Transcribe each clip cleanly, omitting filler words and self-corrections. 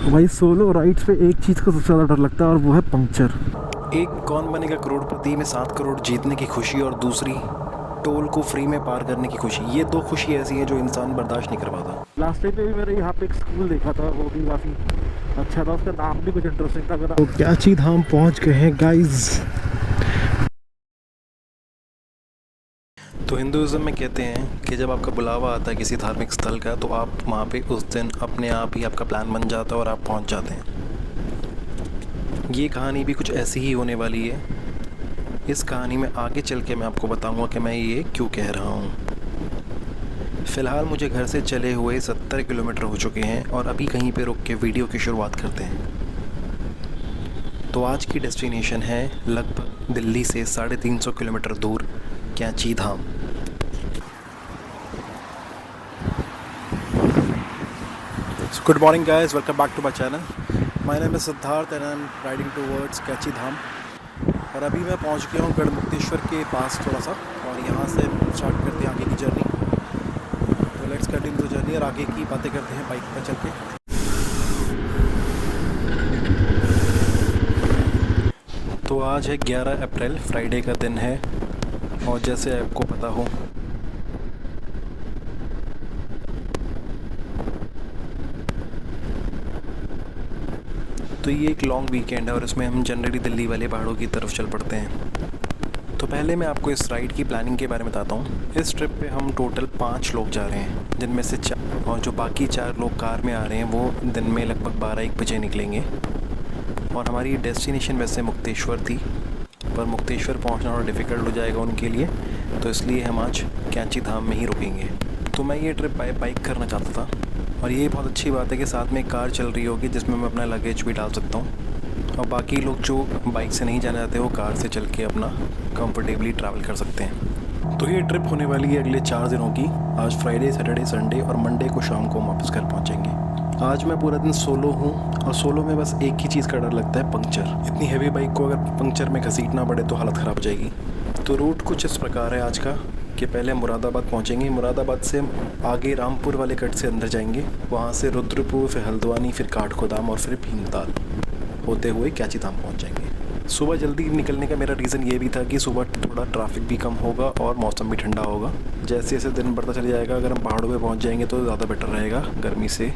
भाई solo rides पे एक चीज़ का सबसे ज़्यादा डर लगता है और वो है पंक्चर। एक कौन बनेगा करोड़पति में 7 करोड़ जीतने की खुशी और दूसरी टोल को फ्री में पार करने की खुशी। ये दो खुशी ऐसी है जो इंसान बर्दाश्त नहीं कर पाता। लास्ट टाइम पे भी मैंने यहाँ पे एक स्कूल देखा था, वो भी काफ़ी अच्छा था, उसका नाम भी कुछ इंटरेस्टिंग था। तो कैची धाम पहुँच गए हैं गाइज। तो हिंदुज़म में कहते हैं कि जब आपका बुलावा आता है किसी धार्मिक स्थल का तो आप वहाँ पे उस दिन अपने आप ही आपका प्लान बन जाता है और आप पहुँच जाते हैं। ये कहानी भी कुछ ऐसी ही होने वाली है। इस कहानी में आगे चल के मैं आपको बताऊंगा कि मैं ये क्यों कह रहा हूँ। फ़िलहाल मुझे घर से चले हुए 70 किलोमीटर हो चुके हैं और अभी कहीं पे रुक के वीडियो की शुरुआत करते हैं। तो आज की डेस्टिनेशन है लगभग दिल्ली से 350 किलोमीटर दूर Kainchi Dham. Good morning guys, welcome back to my channel. My name is Siddharth and I am riding towards Kainchi Dham. और अभी मैं पहुंच गया हूं गढ़मुक्तेश्वर के पास थोड़ा सा, और यहां से स्टार्ट करते हैं आगे की जर्नी। तो लेट्स कंटिन्यू द जर्नी और आगे की बातें करते हैं बाइक पर चल के। तो आज है 11 अप्रैल, फ्राइडे का दिन है, और जैसे आपको पता हो तो ये एक लॉन्ग वीकेंड है और इसमें हम जनरली दिल्ली वाले पहाड़ों की तरफ चल पड़ते हैं। तो पहले मैं आपको इस राइड की प्लानिंग के बारे में बताता हूँ। इस ट्रिप पे हम टोटल 5 लोग जा रहे हैं, जिनमें से 4 और जो बाकी 4 लोग कार में आ रहे हैं वो दिन में लगभग 12-1 बजे निकलेंगे। और हमारी डेस्टिनेशन वैसे मुक्तेश्वर थी, पर मुक्तेश्वर पहुँचना थोड़ा डिफ़िकल्ट हो जाएगा उनके लिए, तो इसलिए हम आज कैची धाम में ही रुकेंगे। तो मैं ये ट्रिप बाय बाइक करना चाहता था, और ये बहुत अच्छी बात है कि साथ में एक कार चल रही होगी जिसमें मैं अपना लगेज भी डाल सकता हूँ, और बाकी लोग जो बाइक से नहीं जाना चाहते वो कार से चल के अपना कंफर्टेबली ट्रैवल कर सकते हैं। तो ये ट्रिप होने वाली है अगले 4 दिनों की। आज फ्राइडे, सैटरडे, संडे और मंडे को शाम को हम वापस घर पहुँचेंगे। आज मैं पूरा दिन सोलो हूँ, और सोलो में बस एक ही चीज़ का डर लगता है, पंक्चर। इतनी हैवी बाइक को अगर पंक्चर में घसीटना पड़े तो हालत ख़राब हो जाएगी। तो रूट कुछ इस प्रकार है आज का कि पहले मुरादाबाद पहुंचेंगे, मुरादाबाद से आगे रामपुर वाले कट से अंदर जाएंगे, वहां से रुद्रपुर, फिर हल्द्वानी, फिर काठगोदाम और फिर भीमताल होते हुए कैची धाम पहुंच जाएंगे। सुबह जल्दी निकलने का मेरा रीज़न ये भी था कि सुबह थोड़ा ट्रैफिक भी कम होगा और मौसम भी ठंडा होगा। जैसे जैसे दिन बढ़ता चला जाएगा अगर हम पहाड़ों पे पहुंच जाएंगे तो ज़्यादा बेटर रहेगा, गर्मी से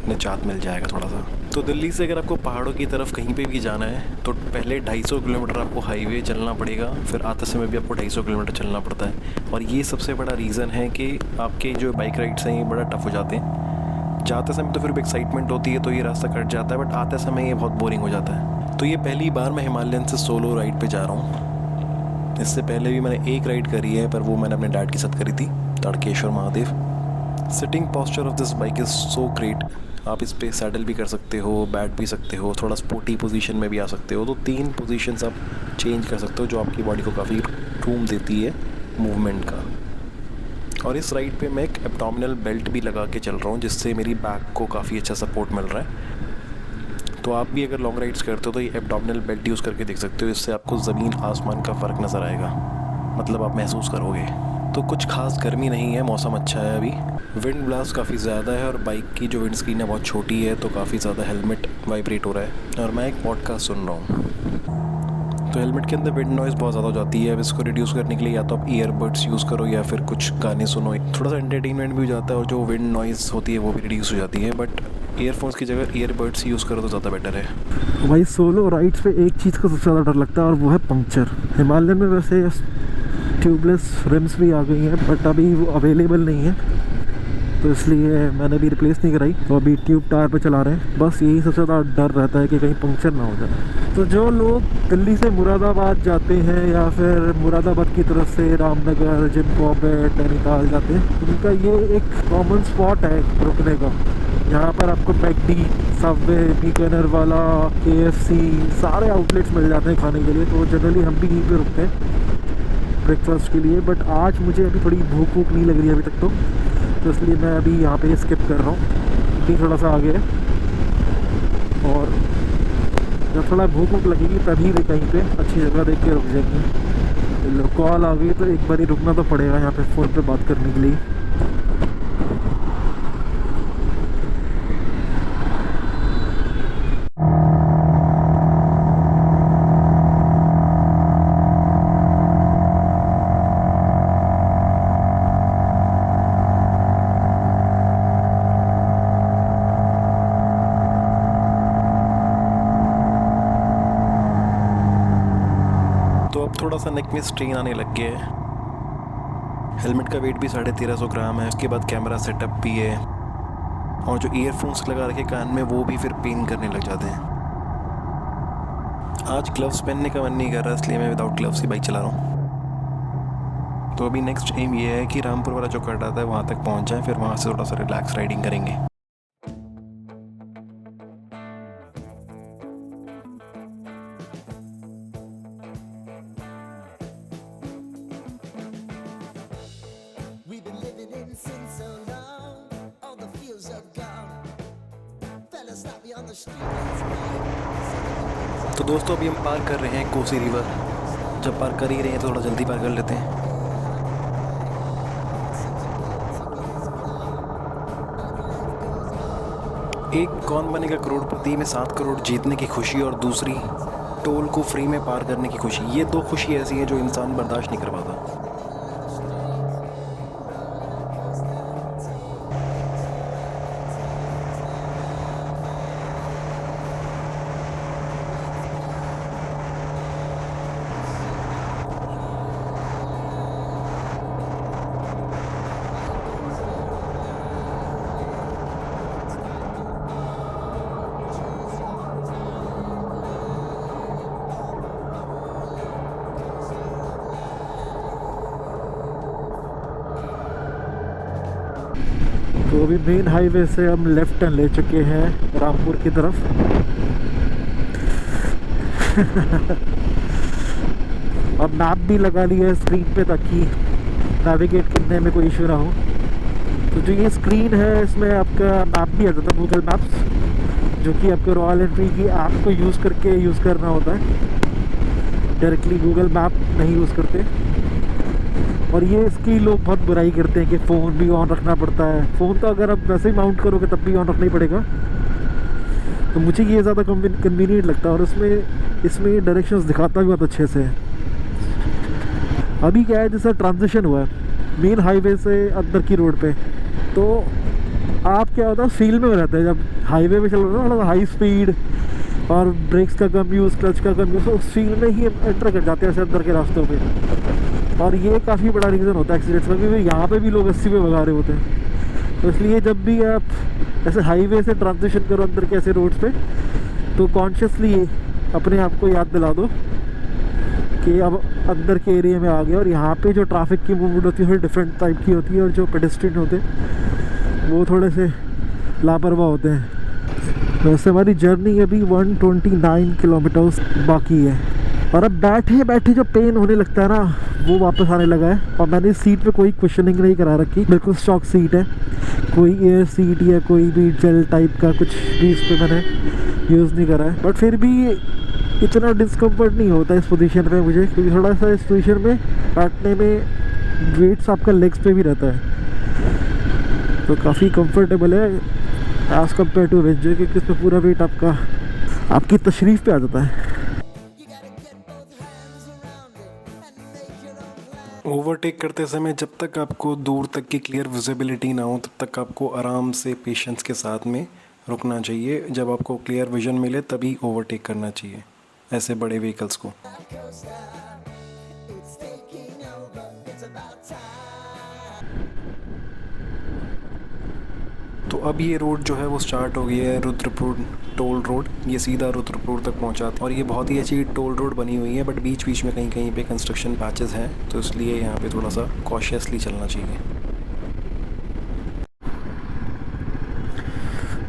निजात मिल जाएगा थोड़ा सा। तो दिल्ली से अगर आपको पहाड़ों की तरफ कहीं पे भी जाना है तो पहले 250 किलोमीटर आपको हाईवे चलना पड़ेगा, फिर आते समय भी आपको 250 किलोमीटर चलना पड़ता है। और ये सबसे बड़ा रीज़न है कि आपके जो बाइक राइड्स हैं ये बड़ा टफ हो जाते हैं। जाते समय तो फिर भी एक्साइटमेंट होती है तो ये रास्ता कट जाता है, बट आते समय ये बहुत बोरिंग हो जाता है। तो ये पहली बार मैं हिमालयन से सोलो राइड पे जा रहा हूँ। इससे पहले भी मैंने एक राइड करी है, पर वो मैंने अपने डैड के साथ करी थी, Tadkeshwar Mahadev. Sitting posture of this bike is so great. आप इस पे सैडल भी कर सकते हो, बैठ भी सकते हो, थोड़ा स्पोर्टी पोजीशन में भी आ सकते हो। तो 3 पोजीशंस आप चेंज कर सकते हो जो आपकी बॉडी को काफ़ी रूम देती है मूवमेंट का। और इस राइड पे मैं एक एब्डोमिनल बेल्ट भी लगा के चल रहा हूँ, जिससे मेरी बैक को काफ़ी अच्छा सपोर्ट मिल रहा है। तो आप भी अगर लॉन्ग राइड्स करते हो तो ये एब्डोमिनल बेल्ट यूज़ करके देख सकते हो, इससे आपको ज़मीन आसमान का फ़र्क नज़र आएगा, मतलब आप महसूस करोगे। तो कुछ खास गर्मी नहीं है, मौसम अच्छा है अभी। विंड ब्लास्ट काफ़ी ज़्यादा है और बाइक की जो विंड स्क्रीन है बहुत छोटी है, तो काफ़ी ज़्यादा हेलमेट वाइब्रेट हो रहा है। और मैं एक पॉडकास्ट सुन रहा हूँ, तो हेलमेट के अंदर विंड नॉइज़ बहुत ज़्यादा हो जाती है। अब इसको रिड्यूस करने के लिए या तो आप ईयरबड्स यूज़ करो या फिर कुछ गाने सुनो, थोड़ा सा एंटरटेनमेंट भी हो जाता है और जो विंड नॉइज़ होती है वो भी रिड्यूस हो जाती है। बट ईयरफोन्स की जगह ईयरबड्स यूज़ करो तो ज़्यादा बेटर है। भाई सोलो राइड्स पे एक चीज़ का सबसे ज़्यादा डर लगता है और वो है पंक्चर। हिमालयन में वैसे ट्यूबलेस रिम्स भी आ गई हैं, बट अभी वो अवेलेबल नहीं है, तो इसलिए मैंने भी रिप्लेस नहीं कराई, तो अभी ट्यूब टायर पे चला रहे हैं। बस यही सबसे ज़्यादा डर रहता है कि कहीं पंक्चर ना हो जाए। तो जो लोग दिल्ली से मुरादाबाद जाते हैं या फिर मुरादाबाद की तरफ से रामनगर, जिम कॉर्बेट, नैनीताल जाते हैं, उनका ये एक कॉमन स्पॉट है रुकने का। यहाँ पर आपको मैकडी, सबवे, बीकानेर वाला, KFC सारे आउटलेट्स मिल जाते हैं खाने के लिए। तो जनरली हम भी यहीं पे रुकते हैं ब्रेकफास्ट के लिए। बट आज मुझे अभी थोड़ी भूख वूख नहीं लग रही है अभी तक, तो इसलिए मैं अभी यहाँ पे स्किप कर रहा हूँ। भी थोड़ा सा आगे है, और जब थोड़ा भूख वूख लगेगी तभी भी कहीं पे अच्छी जगह देख के रुक जाएंगे। कॉल आ गई तो एक बार ही रुकना तो पड़ेगा यहाँ पे फ़ोन पे बात करने के लिए। अब थोड़ा सा नेक में स्ट्रेन आने लग गया है। हेलमेट का वेट भी 1350 ग्राम है। उसके बाद कैमरा सेटअप भी है, और जो ईयरफोन्स लगा रखे कान में वो भी फिर पेन करने लग जाते हैं। आज ग्लव्स पहनने का मन नहीं कर रहा, इसलिए मैं विदाउट ग्लव्स ही बाइक चला रहा हूँ। तो अभी नेक्स्ट एम ये है कि रामपुर वाला जो कट आता है वहाँ तक पहुँच जाए, फिर वहाँ से थोड़ा सा रिलैक्स राइडिंग करेंगे। We've been living in sin so long, all the fields are gone. Fellas stop me on the street. तो दोस्तों अभी हम पार कर रहे हैं कोसी रिवर। जब पार कर ही रहे हैं तो थोड़ा जल्दी पार कर लेते हैं। एक कौन बनेगा करोड़पति में 7 करोड़ जीतने की खुशी, और दूसरी टोल को फ्री में पार करने की खुशी। ये दो खुशी ऐसी है जो इंसान बर्दाश्त नहीं कर पाता। तो अभी मेन हाईवे से हम लेफ्ट टर्न ले चुके हैं रामपुर की तरफ। और मैप भी लगा लिया है स्क्रीन पे ताकि नेविगेट करने में कोई इशू ना हो। तो जो ये स्क्रीन है इसमें आपका मैप भी आ जाता है, गूगल मैप्स, जो कि आपके रॉयल एनफील्ड की ऐप को यूज़ करके यूज़ करना होता है। डायरेक्टली गूगल मैप नहीं यूज़ करते। और ये इसकी लोग बहुत बुराई करते हैं कि फ़ोन भी ऑन रखना पड़ता है। फ़ोन तो अगर आप वैसे ही माउंट करोगे तब भी ऑन रखना ही पड़ेगा। तो मुझे ये ज़्यादा कन्वीनियंट लगता है, और इसमें डायरेक्शंस दिखाता भी बहुत अच्छे से है। अभी क्या है, जैसा ट्रांजिशन हुआ है मेन हाईवे से अंदर की रोड पे, तो आप क्या होता है फील में रहते हैं। जब हाईवे पे चल रहे हो ना, हाई स्पीड और ब्रेक्स का कम यूज़, क्लच का कम यूज़, तो उस फील में ही एंटर कर जाते हैं ऐसे अंदर के रास्तों पे। और ये काफ़ी बड़ा रीज़न होता है एक्सीडेंट्स का, क्योंकि यहाँ पे भी लोग 80 पे भगा रहे होते हैं। तो इसलिए जब भी आप ऐसे हाईवे से ट्रांजिशन करो अंदर के ऐसे रोड्स पे, तो कॉन्शियसली अपने आप को याद दिला दो कि अब अंदर के एरिया में आ गया। और यहाँ पे जो ट्रैफिक की मूवमेंट होती है थोड़ी डिफरेंट टाइप की होती है, और जो पेडेस्ट्रियन होते हैं वो थोड़े से लापरवाह होते हैं। वैसे हमारी जर्नी अभी 129 किलोमीटर्स बाकी है, और अब बैठे बैठे जो पेन होने लगता है ना वो वापस आने लगा है। और मैंने सीट पे कोई कुशनिंग नहीं करा रखी, बिल्कुल स्टॉक सीट है। कोई एयर सीट या कोई भी जेल टाइप का कुछ भी इस पर मैंने यूज़ नहीं करा है। बट फिर भी इतना डिस्कम्फर्ट नहीं होता इस पोजीशन पे मुझे, क्योंकि थोड़ा सा इस पोजीशन में बैठने में वेट्स आपका लेग्स पे भी रहता है, तो काफ़ी कंफर्टेबल है एज़ कम्पेयर टू वेंचर, क्योंकि इसमें पूरा वेट आपकी तशरीफ़ पे आ जाता है। ओवरटेक करते समय जब तक आपको दूर तक की क्लियर विजिबिलिटी ना हो, तब तक आपको आराम से पेशेंस के साथ में रुकना चाहिए। जब आपको क्लियर विजन मिले तभी ओवरटेक करना चाहिए ऐसे बड़े व्हीकल्स को। तो अब ये रोड जो है वो स्टार्ट हो गई है, रुद्रपुर टोल रोड। ये सीधा रुद्रपुर तक पहुंचाता है, और ये बहुत ही अच्छी टोल रोड बनी हुई है। बट बीच बीच में कहीं कहीं पे कंस्ट्रक्शन पैचेस हैं, तो इसलिए यहाँ पे थोड़ा सा कॉशियसली चलना चाहिए।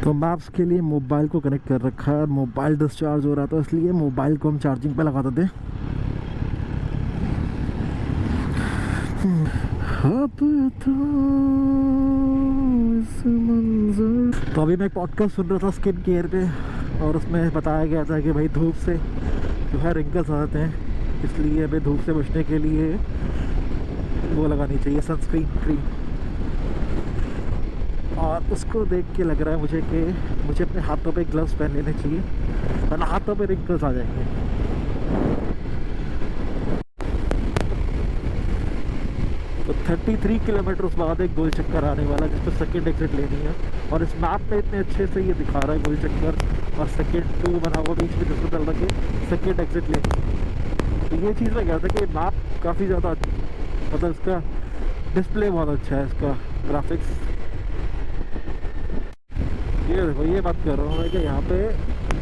तो मैप्स के लिए मोबाइल को कनेक्ट कर रखा है। मोबाइल डिस्चार्ज हो रहा था, इसलिए मोबाइल को हम चार्जिंग पे लगा देते। तो अभी मैं एक पॉडकास्ट सुन रहा था स्किन केयर पे, और उसमें बताया गया था कि भाई धूप से जो है रिंकल्स आ जाते हैं, इसलिए हमें धूप से बचने के लिए वो लगानी चाहिए सनस्क्रीन क्रीम। और उसको देख के लग रहा है मुझे कि मुझे अपने हाथों पे ग्लव्स पहन लेने चाहिए, वरना हाथों पे रिंकल्स आ जाएंगे। तो 33 किलोमीटर बाद एक गोल चक्कर आने वाला, जिस पर सेकेंड एग्जिट लेनी है। और इस मैप में इतने अच्छे से ये दिखा रहा है गोल चक्कर, और सेकेंड 2 बना हुआ बीच में, जिसमें चल रहा है सेकेंड एग्जिट लेनी है। तो ये चीज़ मैं कहता कि मैप काफ़ी ज़्यादा मतलब इसका डिस्प्ले बहुत अच्छा है, इसका ग्राफिक्स। ये देखो, ये बात कर रहा हूँ मैं कि यहाँ पे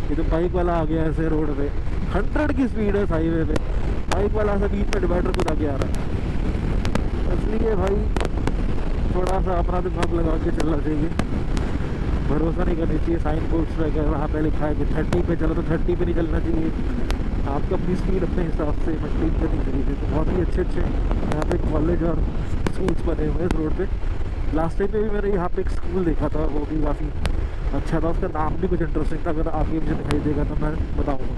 ये जो बाइक वाला आ गया ऐसे रोड पे 100 की स्पीड है हाईवे पे, बाइक वाला ऐसा बीच में डिवाइडर कूदा के आ रहा है। इसलिए भाई थोड़ा सा अपना दिमाग लगा के चलना चाहिए, भरोसा नहीं करना चाहिए साइन बोर्ड्स पे। अगर वहाँ पे लिखा है कि 30 पे चलो तो 30 पे नहीं चलना चाहिए, आपको अपनी स्पीड अपने हिसाब से मेंटेन करनी चाहिए। तो बहुत ही अच्छे अच्छे यहाँ पे कॉलेज और स्कूल्स बने हुए हैं इस रोड पे। लास्ट टाइम पे भी मैंने यहाँ पे एक स्कूल देखा था, वो भी काफ़ी अच्छा था, उसका नाम भी कुछ इंटरेस्टिंग था। अगर आगे मुझे दिखाई देगा तो मैं बताऊँगा।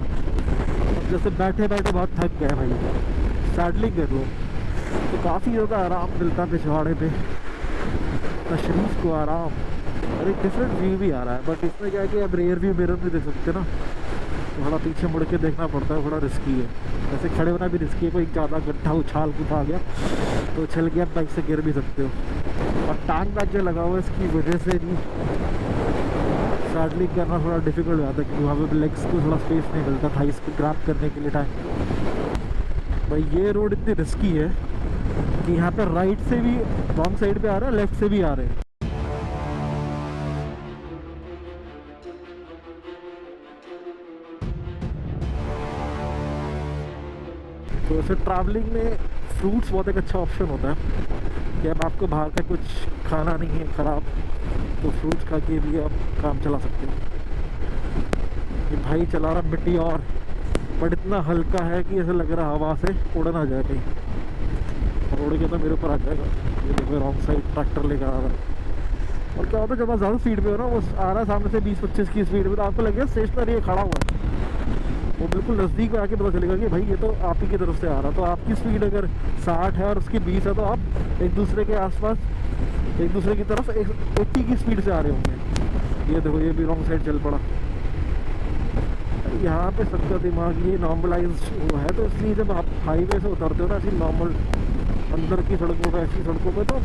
अब जैसे बैठे बैठे बहुत थक गए भाई, सैडलिंग कर लो तो काफ़ी ज़्यादा आराम मिलता है पिछवाड़े पे, तशरीफ को आराम, और एक डिफरेंट व्यू भी आ रहा है। बट इसमें क्या है कि अब रेयर व्यू मिरर नहीं देख सकते ना, तो थोड़ा पीछे मुड़ के देखना पड़ता है, थोड़ा रिस्की है। वैसे खड़े होना भी रिस्की है, कोई ज़्यादा गड्ढा उछाल कूद आ गया तो उछल के आप बाइक से गिर भी सकते हो। और टांग बैग जो लगा हुआ है इसकी वजह से भी सैडलिंग करना थोड़ा डिफिकल्ट हो जाता है, क्योंकि वहाँ पे लेग्स को थोड़ा स्पेस नहीं मिलता था इसको ग्रैब करने के लिए टाइम। भाई ये रोड इतनी रिस्की है कि यहाँ पे राइट से भी रॉन्ग साइड पे आ रहा है, लेफ्ट से भी आ रहे हैं। तो वैसे ट्रैवलिंग में फ्रूट्स बहुत एक अच्छा ऑप्शन होता है कि अब आपको बाहर का कुछ खाना नहीं है ख़राब, तो फ्रूट्स खा के भी आप काम चला सकते हो। ये भाई चला रहा मिट्टी और बट इतना हल्का है कि ऐसा लग रहा है हवा से उड़ ना जाए कहीं, और उड़ के तो मेरे ऊपर आ जाएगा। ये देखो रॉन्ग साइड ट्रैक्टर लेकर आ रहा है। और क्या होता है जब आप ज़्यादा स्पीड पे हो ना, वो आ रहा है सामने से 20-25 की स्पीड में, तो आपको लगेगा स्टेशनरी खड़ा हुआ है, वो बिल्कुल नज़दीक में आके पता चलेगा कि भाई ये तो आप ही की तरफ से आ रहा। तो आपकी स्पीड अगर 60 है और उसकी 20 है, तो आप एक दूसरे के आसपास एक दूसरे की तरफ 80 की स्पीड से आ रहे होंगे। ये देखो ये भी रॉन्ग साइड चल पड़ा। यहाँ पे सबका दिमाग ये नॉर्मलाइज हुआ है, तो इसलिए जब आप हाईवे से उतरते हो ना ऐसी नॉर्मल अंदर की सड़कों पर, ऐसी सड़कों पर, तो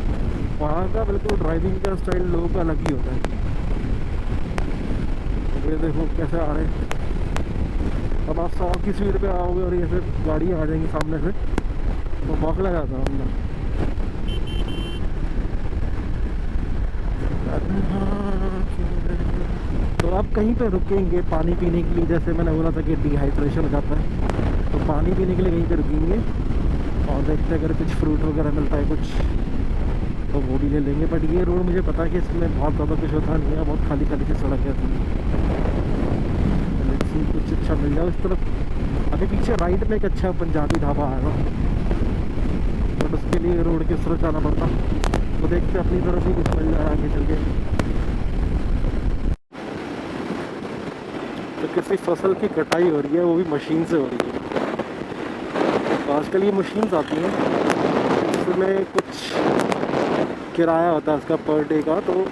वहाँ का बिल्कुल ड्राइविंग का स्टाइल लोगों का अलग ही होता है। ये देखो कैसे आ रहे हैं। अब आप 100 की स्पीड पे आओगे और ये फिर गाड़ी आ जाएंगी सामने से, तो बौखला जाता है अंदर। तो आप कहीं पे रुकेंगे पानी पीने के लिए, जैसे मैंने बोला था कि डिहाइड्रेशन हो जाता है, तो पानी पीने के लिए कहीं पे रुकेंगे और देखते अगर कुछ फ्रूट वगैरह मिलता है कुछ, तो वो भी ले लेंगे। बट ये रोड मुझे पता है कि इसमें बहुत ज़्यादा कुछ होता नहीं है, बहुत खाली खाली सी सड़क है। कुछ अच्छा मिल जाए इस तरफ। अभी पीछे राइट में एक अच्छा पंजाबी ढाबा आएगा, बट उसके लिए रोड के उस तरफ जाना पड़ता, तो देखते अपनी तरफ ही कुछ मिल जाए आगे चल के। तो किसी फसल की कटाई हो रही है, वो भी मशीन से हो रही है। तो आजकल ये मशीन्स आती हैं, इसमें कुछ किराया होता है उसका पर डे का, तो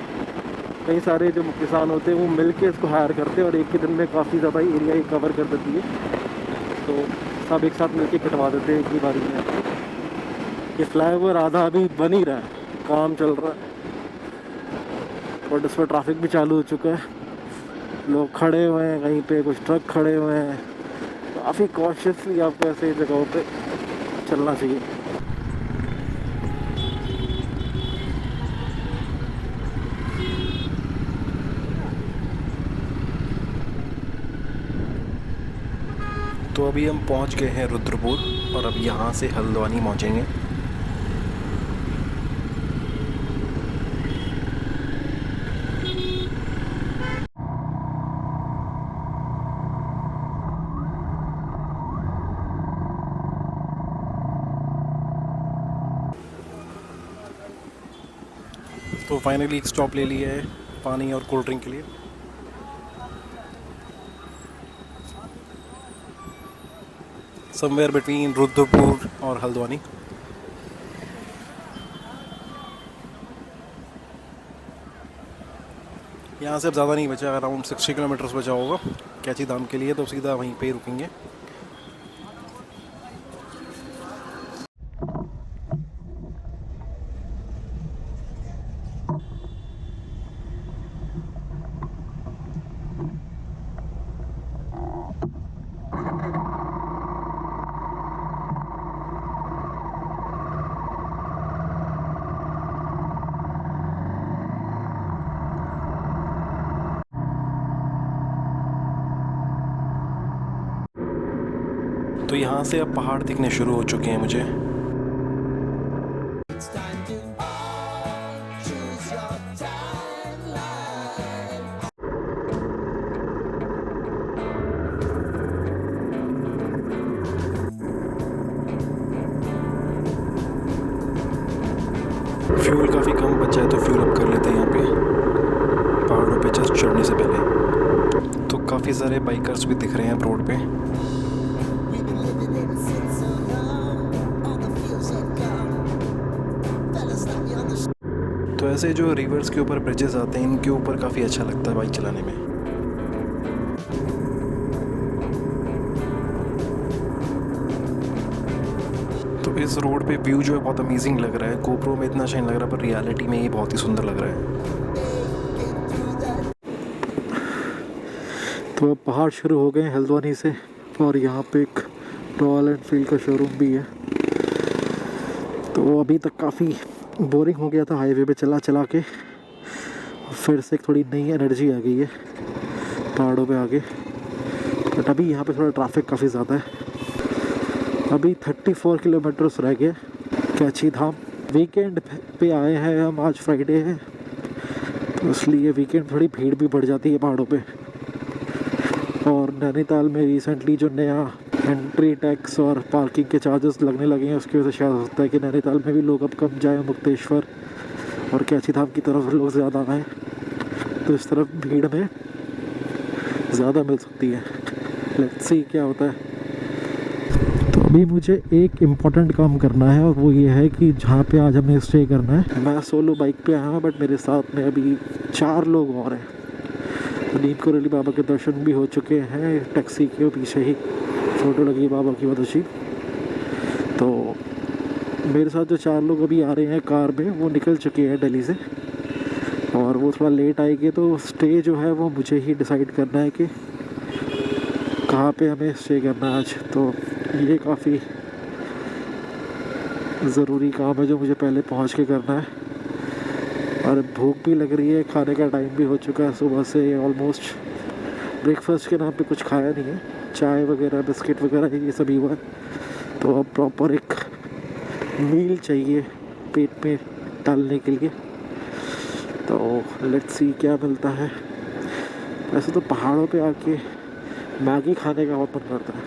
कई सारे जो किसान होते हैं वो मिल के इसको हायर करते हैं और एक ही दिन में काफ़ी ज़्यादा एरिया ही कवर कर देती है। तो सब एक साथ मिल के कटवा देते हैं एक ही बारी में। ये फ्लाईओवर आधा अभी बन ही रहा है, काम चल रहा है, और इस पर ट्रैफिक भी चालू हो चुका है, लोग खड़े हुए हैं, कहीं पे कुछ ट्रक खड़े हुए हैं। काफ़ी कॉशियसली आपको ऐसे जगहों पे चलना चाहिए। तो अभी हम पहुंच गए हैं रुद्रपुर, और अब यहाँ से हल्द्वानी पहुँचेंगे। तो फाइनली एक स्टॉप ले लिया है पानी और कोल्ड ड्रिंक के लिए। समवेयर बिटवीन रुद्रपुर और हल्द्वानी। यहाँ से अब ज़्यादा नहीं बचा, अराउंड 60 किलोमीटर्स बचा होगा कैची धाम के लिए, तो सीधा वहीं पे ही रुकेंगे। तो यहाँ से अब पहाड़ दिखने शुरू हो चुके हैं मुझे। It's time to choose your timeline. Fuel काफ़ी कम बचा है तो फ्यूल अप कर लेते हैं यहाँ पे पहाड़ों पे जस्ट चढ़ने से पहले। तो काफ़ी सारे बाइकर्स भी दिख रहे हैं रोड पे। We've been living in sin so long, all the fields are gone. Fellas like me on the तो ऐसे जो रिवर्स के ऊपर ब्रिजेस आते हैं इनके ऊपर काफ़ी अच्छा लगता है बाइक चलाने में। तो इस रोड पे व्यू जो है बहुत अमेजिंग लग रहा है। गोप्रो में इतना शाइन लग रहा है पर रियलिटी में ये बहुत ही सुंदर लग रहा है। तो अब पहाड़ शुरू हो गए हैं हल्द्वानी से, और यहाँ पे एक रॉयल एनफील्ड का शोरूम भी है। तो अभी तक काफ़ी बोरिंग हो गया था हाईवे पे चला चला के, फिर से थोड़ी नई एनर्जी आ गई है पहाड़ों पे आके। बट अभी यहाँ पे थोड़ा ट्रैफिक काफ़ी ज़्यादा है। अभी 34 किलोमीटर्स रह गए कैची धाम। वीकेंड पे आए हैं हम, आज फ्राइडे है तो इसलिए वीकेंड थोड़ी भीड़ भी बढ़ जाती है पहाड़ों पे। और नैनीताल में रिसेंटली जो नया एंट्री टैक्स और पार्किंग के चार्जेस लगने लगे हैं उसकी वजह से शायद होता है कि नैनीताल में भी लोग अब कम जाए, मुक्तेश्वर और कैची धाम की तरफ लोग ज़्यादा आए, तो इस तरफ भीड़ में ज़्यादा मिल सकती है। लेट्स सी क्या होता है। तो अभी मुझे एक इम्पॉर्टेंट काम करना है और वो ये है कि जहाँ पे आज हमें स्टे करना है, मैं सोलो बाइक पे आया हूँ बट मेरे साथ में अभी 4 लोग और हैं। तो नीम कोरेली बाबा के दर्शन भी हो चुके हैं, टैक्सी के पीछे ही फ़ोटो लगी बाबा की बहुत अच्छी। तो मेरे साथ जो 4 लोग अभी आ रहे हैं कार में वो निकल चुके हैं दिल्ली से, और वो थोड़ा लेट आएंगे तो स्टे जो है वो मुझे ही डिसाइड करना है कि कहाँ पे हमें स्टे करना है आज। तो ये काफ़ी ज़रूरी काम है जो मुझे पहले पहुँच के करना है। और भूख भी लग रही है, खाने का टाइम भी हो चुका है सुबह से। ऑलमोस्ट ब्रेकफास्ट के नाम पे कुछ खाया नहीं है, चाय वगैरह बिस्किट वगैरह ये सभी हुआ है। तो अब प्रॉपर एक मील चाहिए पेट में डालने के लिए। तो लेट्स सी क्या मिलता है। वैसे तो पहाड़ों पे आके मैगी खाने का बहुत मन करता है,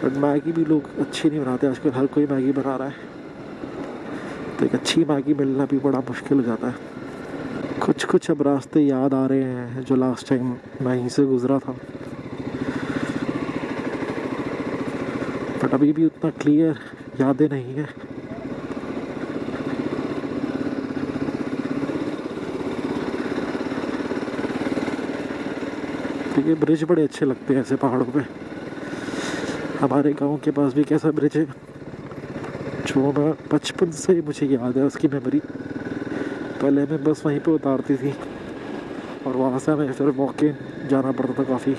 बट मैगी भी लोग अच्छी नहीं बनाते आजकल, हर कोई मैगी बना रहा है। तो एक अच्छी मैगी मिलना भी बड़ा मुश्किल हो जाता है। कुछ कुछ अब रास्ते याद आ रहे हैं जो लास्ट टाइम मैं यहीं से गुज़रा था, बट अभी भी उतना क्लियर यादें नहीं है। तो ये ब्रिज बड़े अच्छे लगते हैं ऐसे पहाड़ों पे। हमारे गांव के पास भी कैसा ब्रिज है जो मैं बचपन से मुझे याद है, उसकी मेमोरी। पहले मैं बस वहीं पे उतारती थी और वहाँ से हमें फिर वॉक इन जाना पड़ता था काफ़ी।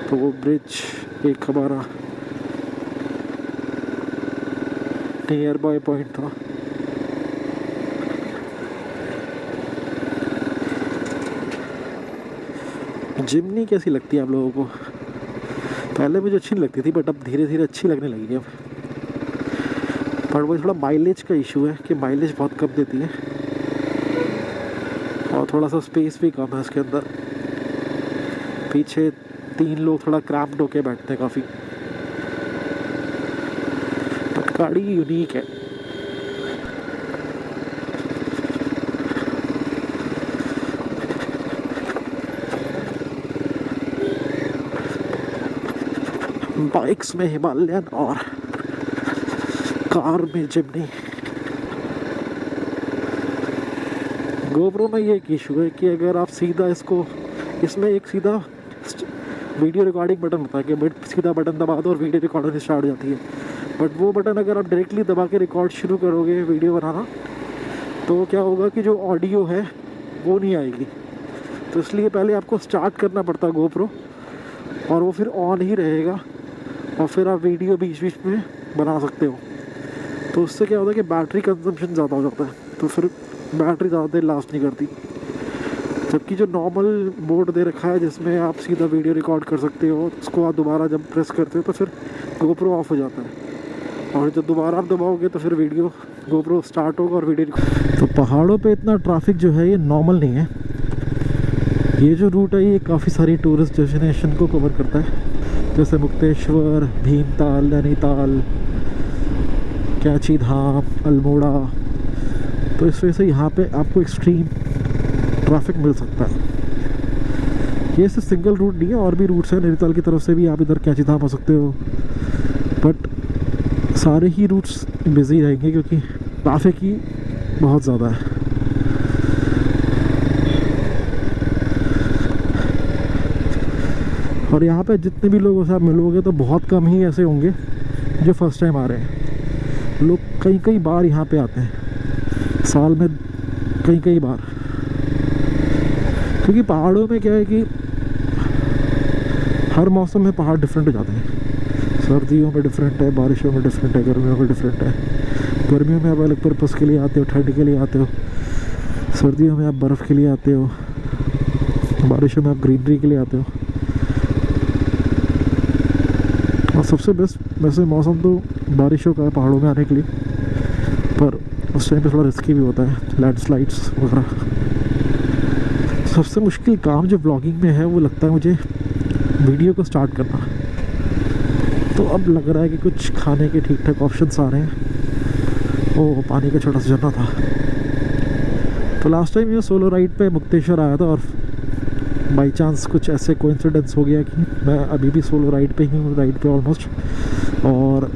तो वो ब्रिज एक हमारा नियर बाय पॉइंट था। जिमनी कैसी लगती है आप लोगों को? पहले मुझे अच्छी नहीं लगती थी बट अब धीरे धीरे अच्छी लगने लगी है। पर वो थोड़ा माइलेज का इशू है कि माइलेज बहुत कम देती है और थोड़ा सा स्पेस भी कम है इसके अंदर। पीछे 3 लोग थोड़ा क्रैम्प्ड होके बैठते हैं काफ़ी, बट गाड़ी यूनिक है। बाइक्स में हिमालयन और कार में जिमनी। गोप्रो में ये एक इशू है कि अगर आप सीधा इसमें एक सीधा वीडियो रिकॉर्डिंग बटन होता है कि सीधा बटन दबा दो और वीडियो रिकॉर्डिंग स्टार्ट हो जाती है। बट वो बटन अगर आप डायरेक्टली दबा के रिकॉर्ड शुरू करोगे वीडियो बनाना तो क्या होगा कि जो ऑडियो है वो नहीं आएगी। तो इसलिए पहले आपको स्टार्ट करना पड़ता है गोप्रो, और वो फिर ऑन ही रहेगा और फिर आप वीडियो बीच बीच में बना सकते हो। तो उससे क्या होता है कि बैटरी कंजम्पशन ज़्यादा हो जाता है, तो फिर बैटरी ज़्यादा देर लास्ट नहीं करती। जबकि जो नॉर्मल मोड दे रखा है जिसमें आप सीधा वीडियो रिकॉर्ड कर सकते हो, उसको आप दोबारा जब प्रेस करते हो तो फिर GoPro ऑफ हो जाता है, और जब दोबारा आप दबाओगे तो फिर वीडियो GoPro स्टार्ट होगा और वीडियो। तो पहाड़ों पे इतना ट्रैफिक जो है ये नॉर्मल नहीं है। ये जो रूट है ये काफ़ी सारी टूरिस्ट डेस्टिनेशन को कवर करता है, जैसे मुक्तेश्वर, भीमताल, नैनीताल, कैची धाम, अल्मोड़ा। तो इस वजह से यहाँ पे आपको एक्सट्रीम ट्रैफिक मिल सकता है। ये सिर्फ सिंगल रूट नहीं है, और भी रूट्स हैं। नैनीताल की तरफ से भी आप इधर कैची धाम आ सकते हो, बट सारे ही रूट्स बिजी रहेंगे क्योंकि ट्रैफिक ही बहुत ज़्यादा है। और यहाँ पे जितने भी लोगों से आप मिलोगे तो बहुत कम ही ऐसे होंगे जो फर्स्ट टाइम आ रहे हैं। लोग कई कई बार यहाँ पे आते हैं, साल में कई कई बार, क्योंकि पहाड़ों में क्या है कि हर मौसम में पहाड़ डिफरेंट हो जाते हैं। सर्दियों में डिफरेंट है, बारिशों में डिफरेंट है, गर्मियों में डिफरेंट है। गर्मियों में आप अलग पर्पज़ के लिए आते हो, ठंड के लिए आते हो। सर्दियों में आप बर्फ़ के लिए आते हो, बारिशों में आप ग्रीनरी के लिए आते हो। और सबसे बेस्ट वैसे मौसम तो बारिशों का है पहाड़ों में आने के लिए, पर उस टाइम पे थोड़ा रिस्की भी होता है, लैंडस्लाइड्स वगैरह। सबसे मुश्किल काम जो ब्लॉगिंग में है वो लगता है मुझे वीडियो को स्टार्ट करना। तो अब लग रहा है कि कुछ खाने के ठीक ठाक ऑप्शंस आ रहे हैं। ओ, पानी का छोटा सा झरना था। तो लास्ट टाइम ये सोलो राइड पे मुक्तेश्वर आया था, और बाई चांस कुछ ऐसे कोइंसिडेंस हो गया कि मैं अभी भी सोलो राइड पे ही हूँ, राइड पे ऑलमोस्ट, और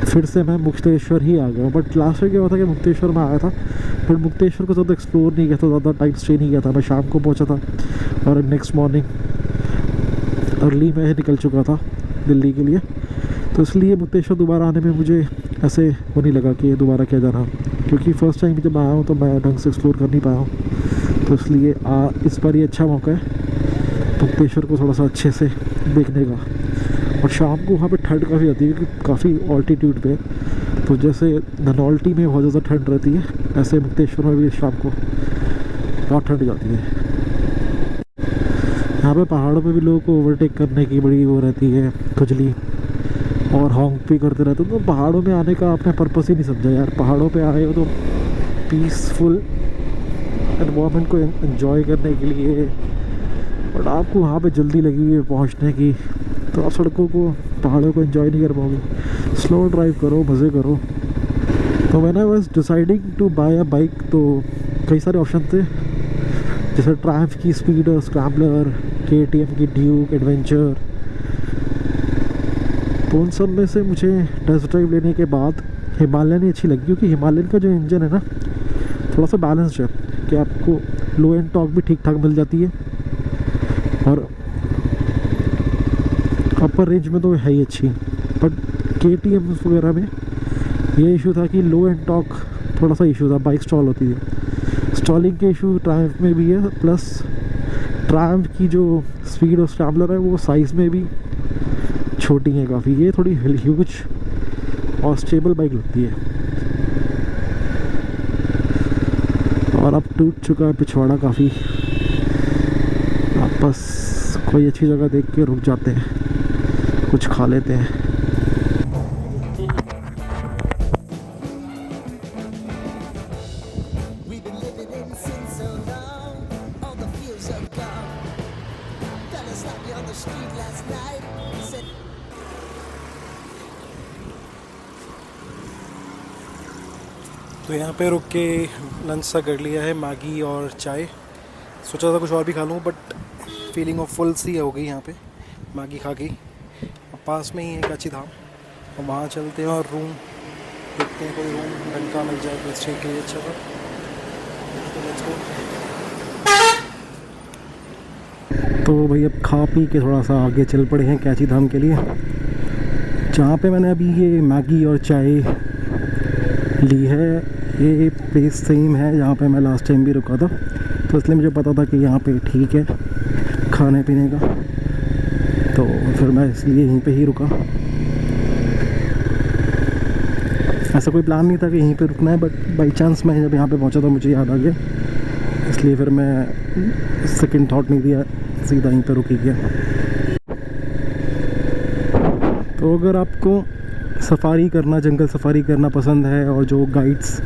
फिर से मैं मुक्तेश्वर ही आ गया। बट लास्ट में क्या हुआ था कि मुक्तेश्वर में आया था, बट मुक्तेश्वर को ज़्यादा एक्सप्लोर नहीं किया था, ज़्यादा टाइम स्टे नहीं किया था। मैं शाम को पहुँचा था और नेक्स्ट मॉर्निंग अर्ली में निकल चुका था दिल्ली के लिए। तो इसलिए मुक्तेश्वर दोबारा आने में मुझे ऐसे वो नहीं लगा कि दोबारा क्या जाना, क्योंकि फ़र्स्ट टाइम जब आया हूँ तो मैं ढंग से एक्सप्लोर कर नहीं पाया हूँ। तो इसलिए इस बार ये अच्छा मौका है मुक्तेश्वर को थोड़ा सा अच्छे से देखने का। और शाम को वहाँ पे ठंड काफ़ी आती है क्योंकि काफ़ी ऑल्टीट्यूड पे, तो जैसे धनौल्टी में बहुत ज़्यादा ठंड रहती है, ऐसे मुक्तेश्वर में भी शाम को बहुत ठंड जाती है। यहाँ पे पहाड़ों पे भी लोगों को ओवरटेक करने की बड़ी वो रहती है, खुजली, और हॉन्क भी करते रहते। तो पहाड़ों में आने का आपने पर्पस ही नहीं समझा यार। पहाड़ों पे आए हो तो पीसफुल एनवायरनमेंट को एंजॉय करने के लिए, बट आपको वहाँ पे जल्दी लगी हुई है पहुँचने की, तो आप सड़कों को, पहाड़ों को एंजॉय नहीं कर पाओगे। स्लो ड्राइव करो, मज़े करो। तो when I was deciding to buy a bike, तो कई सारे ऑप्शन थे, जैसे ट्रायम्फ की स्पीडर, स्क्रैम्बलर, KTM की ड्यूक, एडवेंचर। तो उन सब में से मुझे टेस्ट ड्राइव लेने के बाद हिमालयन ही अच्छी लगी, क्योंकि हिमालयन का जो इंजन है ना थोड़ा सा बैलेंस्ड है, कि आपको लो एंड टॉर्क भी ठीक ठाक मिल जाती है, और अपर रेंज में तो है ही अच्छी। बट KTM वगैरह में ये इशू था कि लो एंड टॉर्क थोड़ा सा इशू था, बाइक स्टॉल होती है। स्टॉलिंग के इशू ट्रायम्फ में भी है, प्लस ट्रायम्फ की जो स्पीड और स्क्रैम्बलर है वो साइज़ में भी छोटी है काफ़ी। ये थोड़ी ह्यूज और स्टेबल बाइक लगती है। और अब टूट चुका है पिछवाड़ा काफ़ी। आप बस कोई अच्छी जगह देख के रुक जाते हैं, कुछ खा लेते हैं। We've been living in sin so long, all the fields are gone. Fella stopped me on the street last night, said तो यहाँ पे रुक के लंच सा कर लिया है, मैगी और चाय। सोचा था कुछ और भी खा लूँ, बट फीलिंग ऑफ फुल सी हो गई यहाँ पे मैगी खा के। अब पास में ही है कैची धाम, और वहाँ चलते हैं और रूम देखते हैं, कोई रूम ढंग का मिल जाए तो स्टे के लिए अच्छा था। तो लेट्स गो। तो भाई अब खा पी के थोड़ा सा आगे चल पड़े हैं कैची धाम के लिए, जहाँ पे मैंने अभी ये मैगी और चाय ली है। ये प्लेस सेम है जहाँ पे मैं लास्ट टाइम भी रुका था, तो इसलिए मुझे पता था कि यहाँ पे ठीक है खाने पीने का, तो फिर मैं इसलिए यहीं पे ही रुका। ऐसा कोई प्लान नहीं था कि यहीं पे रुकना है, बट बाई चांस मैं जब यहाँ पे पहुँचा तो मुझे याद आ गया, इसलिए फिर मैं सेकंड थॉट नहीं दिया, सीधा यहीं पर रुकी गया। तो अगर आपको सफारी करना, जंगल सफारी करना पसंद है और जो गाइड्स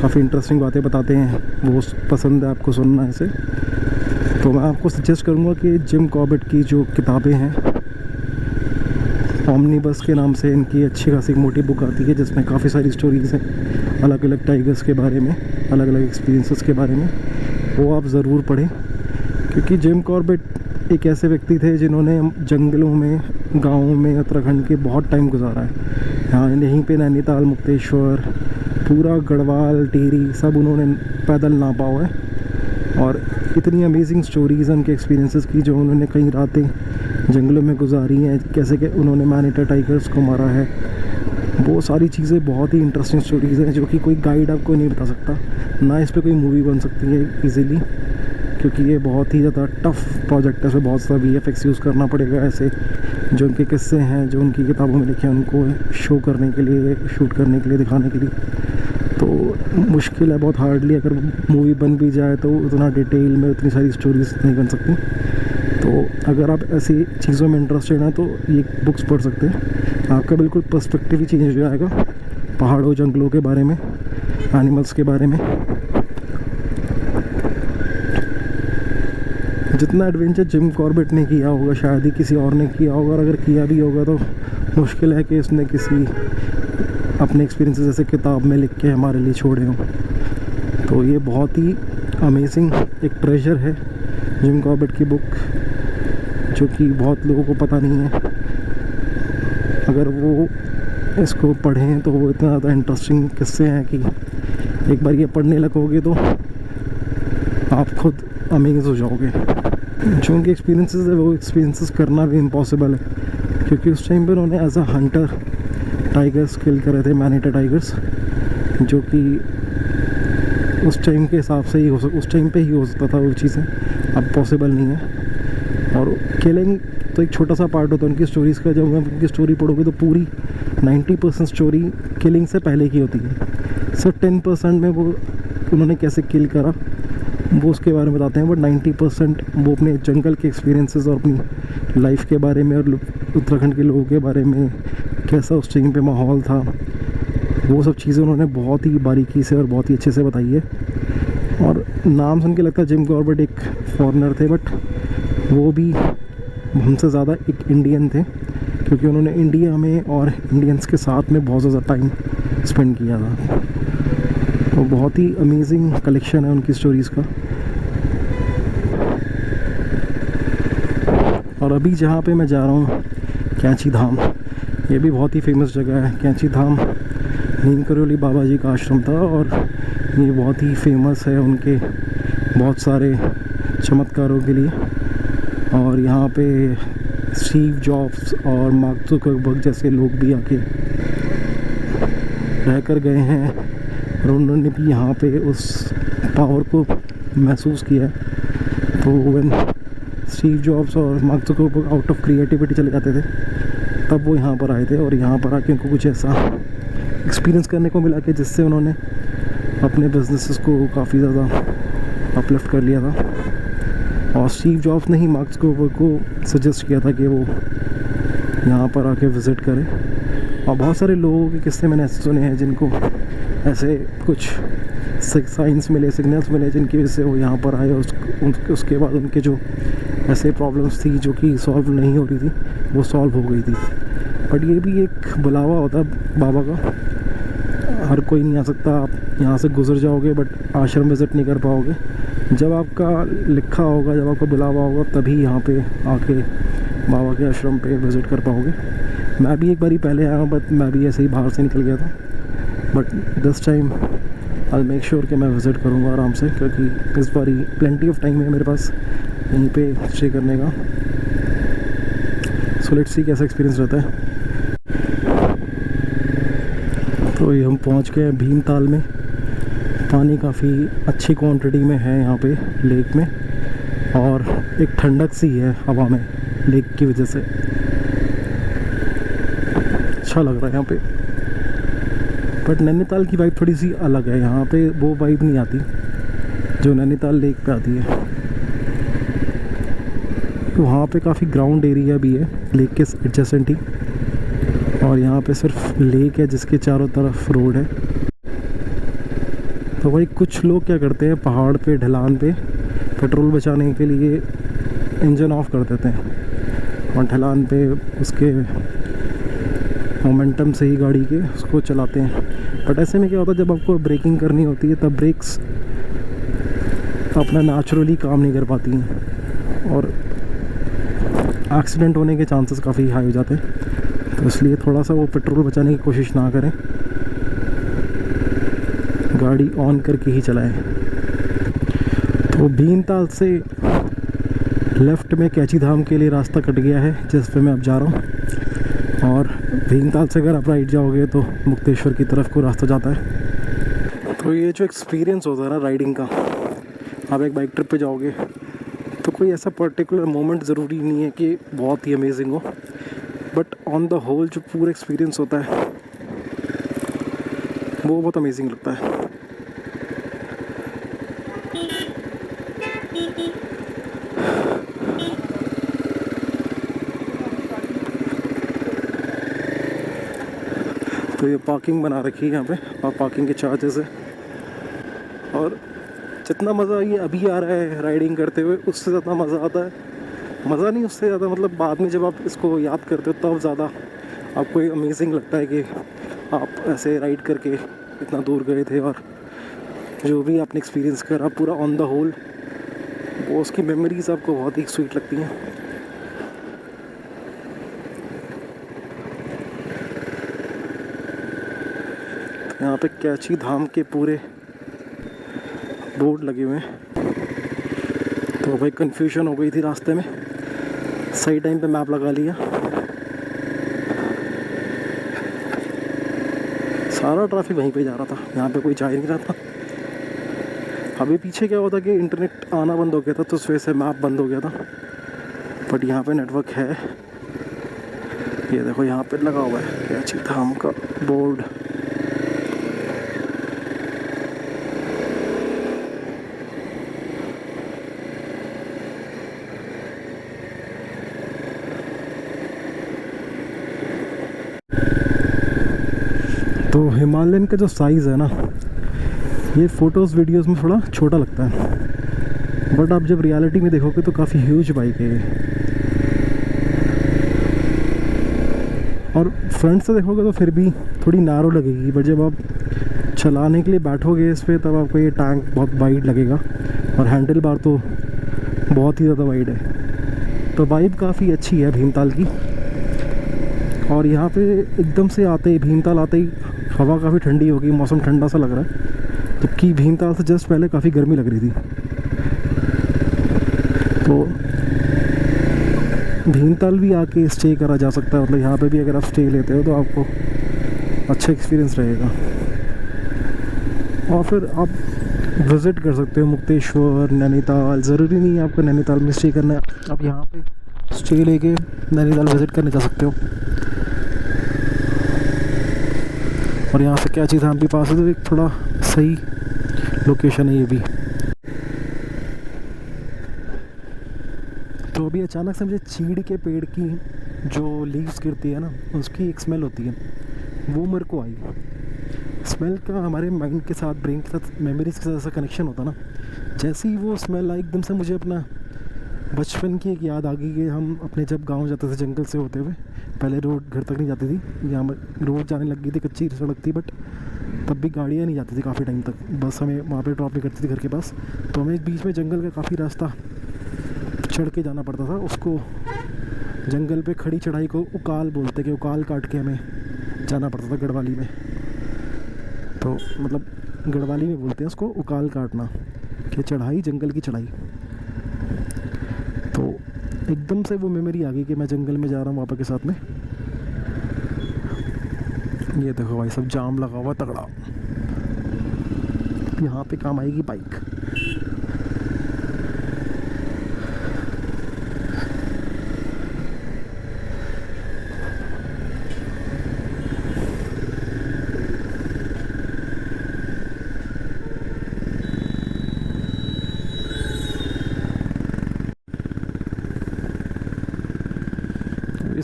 काफ़ी इंटरेस्टिंग बातें बताते हैं वो पसंद है आपको सुनना ऐसे, तो मैं आपको सजेस्ट करूँगा कि जिम कॉर्बेट की जो किताबें हैं, ओमनीबस के नाम से इनकी अच्छी खासी मोटी बुक आती है जिसमें काफ़ी सारी स्टोरीज़ हैं अलग अलग टाइगर्स के बारे में, अलग अलग एक्सपीरियंसेस के बारे में, वो आप ज़रूर पढ़ें। क्योंकि जिम कॉर्बेट एक ऐसे व्यक्ति थे जिन्होंने जंगलों में, गाँवों में उत्तराखंड के बहुत टाइम गुजारा है। यहाँ यहीं पे नैनीताल, मुक्तेश्वर, पूरा गढ़वाल, टिहरी सब उन्होंने पैदल नापा हुआ है और इतनी अमेजिंग स्टोरीज़ हैं उनके एक्सपीरियंसेस की, जो उन्होंने कई रातें जंगलों में गुजारी हैं, कैसे कि उन्होंने मैनीटर टाइगर्स को मारा है, वो सारी चीज़ें बहुत ही इंटरेस्टिंग स्टोरीज़ हैं जो कि कोई गाइड आपको नहीं बता सकता। ना इस पे कोई मूवी बन सकती है इजीली, क्योंकि ये बहुत ही ज़्यादा टफ प्रोजेक्ट है, इसमें बहुत सा VFX यूज़ करना पड़ेगा। ऐसे जो उनके किस्से हैं, जो उनकी किताबों में लिखे हैं, उनको शो करने के लिए, शूट करने के लिए, दिखाने के लिए, तो मुश्किल है बहुत। हार्डली अगर मूवी बन भी जाए तो उतना डिटेल में उतनी सारी स्टोरीज़ नहीं बन सकती। तो अगर आप ऐसी चीज़ों में इंटरेस्टेड हैं तो ये बुक्स पढ़ सकते हैं, आपका बिल्कुल पर्सपेक्टिव ही चेंज हो जाएगा पहाड़ों, जंगलों के बारे में, एनिमल्स के बारे में। जितना एडवेंचर जिम कॉर्बेट ने किया होगा शायद ही किसी और ने किया होगा, और अगर किया भी होगा तो मुश्किल है कि उसने किसी अपने एक्सपीरियंसेस जैसे किताब में लिख के हमारे लिए छोड़े हों। तो ये बहुत ही अमेजिंग एक ट्रेजर है जिम कॉर्बेट की बुक, जो कि बहुत लोगों को पता नहीं है। अगर वो इसको पढ़ें तो वो इतना ज़्यादा इंटरेस्टिंग किस्से हैं कि एक बार ये पढ़ने लगोगे तो आप खुद अमेज हो जाओगे। जो उनके एक्सपीरियंसेस है वो एक्सपीरियंसेस करना भी इम्पॉसिबल है, क्योंकि उस टाइम पर उन्होंने एज अ हंटर टाइगर्स किल करे थे, मैनीटर टाइगर्स, जो कि उस टाइम के हिसाब से ही उस टाइम पे ही हो सकता था वो चीज़ें, अब पॉसिबल नहीं है। और किलिंग तो एक छोटा सा पार्ट होता है उनकी स्टोरीज़ का। जब आप उनकी स्टोरी पढ़ोगे तो पूरी 90% स्टोरी किलिंग से पहले की होती है। सिर्फ 10% में वो उन्होंने कैसे किल करा वो उसके बारे में बताते हैं, बट 90% वो अपने जंगल के एक्सपीरियंसेस और अपनी लाइफ के बारे में और उत्तराखंड के लोगों के बारे में, कैसा उस टाइम पे माहौल था, वो सब चीज़ें उन्होंने बहुत ही बारीकी से और बहुत ही अच्छे से बताई है। और नाम सुन के लगता है जिम कॉर्बेट एक फॉरेनर थे, बट वो भी हमसे ज़्यादा एक इंडियन थे, क्योंकि उन्होंने इंडिया में और इंडियंस के साथ में बहुत ज़्यादा टाइम स्पेंड किया था। तो बहुत ही अमेजिंग कलेक्शन है उनकी स्टोरीज़ का। और अभी जहाँ पे मैं जा रहा हूँ, कैंची धाम, ये भी बहुत ही फेमस जगह है। कैंची धाम नीम करोली बाबा जी का आश्रम था और ये बहुत ही फेमस है उनके बहुत सारे चमत्कारों के लिए। और यहाँ पे स्टीव जॉब्स और मार्क जुकरबर्ग जैसे लोग भी आके रह कर गए हैं और उन्होंने भी यहाँ पे उस पावर को महसूस किया। तो व्हेन स्टीव जॉब्स और mark Zuckerberg out of creativity चले जाते थे, तब वो यहाँ पर आए थे और यहाँ पर आके उनको कुछ ऐसा एक्सपीरियंस करने को मिला कि जिससे उन्होंने अपने बिजनेसेस को काफ़ी ज़्यादा अपलिफ्ट कर लिया था। और स्टीव जॉब्स ने ही मार्क जुकरबर्ग को सजेस्ट किया था कि वो यहाँ पर आके विज़िट करें। और बहुत सारे लोगों के किस्से मैंने ऐसे सुने हैं जिनको ऐसे कुछ साइंस मिले, सिग्नल्स मिले, जिनकी वजह से वो यहाँ पर आए और उसके बाद उनके जो ऐसे प्रॉब्लम्स थी जो कि सॉल्व नहीं हो रही थी, वो सॉल्व हो गई थी। बट ये भी एक बुलावा होता है बाबा का, हर कोई नहीं आ सकता। आप यहाँ से गुजर जाओगे बट आश्रम विज़िट नहीं कर पाओगे। जब आपका लिखा होगा, जब आपका बुलावा होगा, तभी यहाँ पे आके बाबा के आश्रम पे विज़िट कर पाओगे। मैं भी एक बारी पहले आया हूँ, बट मैं भी ऐसे ही बाहर से निकल गया था। But this time I make sure कि मैं विज़िट करूँगा आराम से, क्योंकि इस बारी प्लेंटी ऑफ टाइम है मेरे पास यहीं पे स्टे करने का। सो लेट्स सी कैसा एक्सपीरियंस रहता है। तो ये हम पहुँच गए भीमताल में। पानी काफ़ी अच्छी क्वांटिटी में है यहाँ पे लेक में, और एक ठंडक सी है हवा में लेक की वजह से। अच्छा लग रहा है यहाँ पे। बट नैनीताल की वाइब थोड़ी सी अलग है, यहाँ पे वो वाइब नहीं आती जो नैनीताल लेक पे आती है। तो वहाँ पे काफ़ी ग्राउंड एरिया भी है लेक के एडजेसेंट ही, और यहाँ पे सिर्फ लेक है जिसके चारों तरफ रोड है। तो भाई कुछ लोग क्या करते हैं, पहाड़ पे ढलान पे पेट्रोल बचाने के लिए इंजन ऑफ कर देते हैं और ढलान पे उसके मोमेंटम से ही गाड़ी के उसको चलाते हैं। बट ऐसे में क्या होता है, जब आपको ब्रेकिंग करनी होती है तब ब्रेक्स अपना नेचुरली काम नहीं कर पाती हैं और एक्सीडेंट होने के चांसेस काफ़ी हाई हो जाते हैं। तो इसलिए थोड़ा सा वो पेट्रोल बचाने की कोशिश ना करें, गाड़ी ऑन करके ही चलाएं। तो भीमताल से लेफ़्ट में कैची धाम के लिए रास्ता कट गया है जिस पे मैं अब जा रहा हूँ, और भीमताल से अगर आप राइट जाओगे तो मुक्तेश्वर की तरफ को रास्ता जाता है। तो ये जो एक्सपीरियंस होता है ना राइडिंग का, आप एक बाइक ट्रिप पे जाओगे तो कोई ऐसा पर्टिकुलर मोमेंट ज़रूरी नहीं है कि बहुत ही अमेजिंग हो, बट ऑन द होल जो पूरा एक्सपीरियंस होता है वो बहुत अमेजिंग लगता है। तो ये पार्किंग बना रखी है यहाँ पे और पार्किंग के चार्जेस है, और जितना मज़ा ये अभी आ रहा है राइडिंग करते हुए उससे ज़्यादा मज़ा आता है, मज़ा नहीं उससे ज़्यादा मतलब बाद में जब आप इसको याद करते हो तब ज़्यादा आपको ये अमेजिंग लगता है कि आप ऐसे राइड करके इतना दूर गए थे, और जो भी आपने एक्सपीरियंस करा पूरा ऑन द होल वो उसकी मेमोरीज आपको बहुत ही स्वीट लगती हैं। तो यहाँ पे कैची धाम के पूरे बोर्ड लगे हुए हैं। तो भाई कंफ्यूजन हो गई थी रास्ते में, सही टाइम पे मैप लगा लिया। सारा ट्रैफिक वहीं पे जा रहा था, यहाँ पे कोई जा ही नहीं रहा था। अभी पीछे क्या हुआ था कि इंटरनेट आना बंद हो गया था तो उस वजह से मैप बंद हो गया था, बट यहाँ पे नेटवर्क है। ये देखो यहाँ पे लगा हुआ है कैची धाम का बोर्ड। तो हिमालयन का जो साइज़ है ना, ये फ़ोटोज़ वीडियोस में थोड़ा छोटा लगता है, बट आप जब रियलिटी में देखोगे तो काफ़ी ह्यूज बाइक है ये। और फ्रंट से देखोगे तो फिर भी थोड़ी नैरो लगेगी, बट जब आप चलाने के लिए बैठोगे इस पर तब आपको ये टैंक बहुत वाइड लगेगा, और हैंडल बार तो बहुत ही ज़्यादा वाइड है। तो वाइब काफ़ी अच्छी है भीमताल की। और यहाँ पे एकदम से आते ही भीमताल आते ही हवा काफ़ी ठंडी होगी, मौसम ठंडा सा लग रहा है, जबकि भीमताल से जस्ट पहले काफ़ी गर्मी लग रही थी। तो भीमताल भी आके स्टे करा जा सकता है, मतलब यहाँ पे भी अगर आप स्टे लेते हो तो आपको अच्छा एक्सपीरियंस रहेगा। और फिर आप विज़िट कर सकते हो मुक्तेश्वर, नैनीताल। ज़रूरी नहीं है आपको नैनीताल में स्टे करना है, आप यहाँ पे स्टे लेके नैनीताल विज़िट करने जा सकते हो। और यहाँ से कैची धाम भी पास है, तो एक थोड़ा सही लोकेशन है ये भी। तो अभी अचानक से मुझे चीड़ के पेड़ की जो लीव्स गिरती है ना, उसकी एक स्मेल होती है, वो मेरे को आई। स्मेल का हमारे माइंड के साथ, ब्रेन के साथ, मेमोरीज के साथ ऐसा कनेक्शन होता ना। जैसे ही वो स्मेल आई एकदम से मुझे अपना बचपन की एक याद आ गई कि हम अपने जब गांव जाते थे जंगल से होते हुए, पहले रोड घर तक नहीं जाती थी, यहाँ रोड जाने लग गई थी, कच्ची सड़क थी, बट तब भी गाड़ियाँ नहीं जाती थी काफ़ी टाइम तक, बस हमें वहाँ पे ड्रॉप नहीं करती थी घर के पास। तो हमें बीच में जंगल का काफ़ी रास्ता चढ़ के जाना पड़ता था। उसको जंगल पे खड़ी चढ़ाई को उकाल बोलते, कि उकाल काट के हमें जाना पड़ता था गढ़वाली में। तो मतलब गढ़वाली में बोलते हैं उसको उकाल काटना, कि चढ़ाई, जंगल की चढ़ाई। तो एकदम से वो मेमोरी आ गई कि मैं जंगल में जा रहा हूँ पापा के साथ में। ये देखो भाई सब जाम लगा हुआ तगड़ा, यहाँ पे काम आएगी बाइक।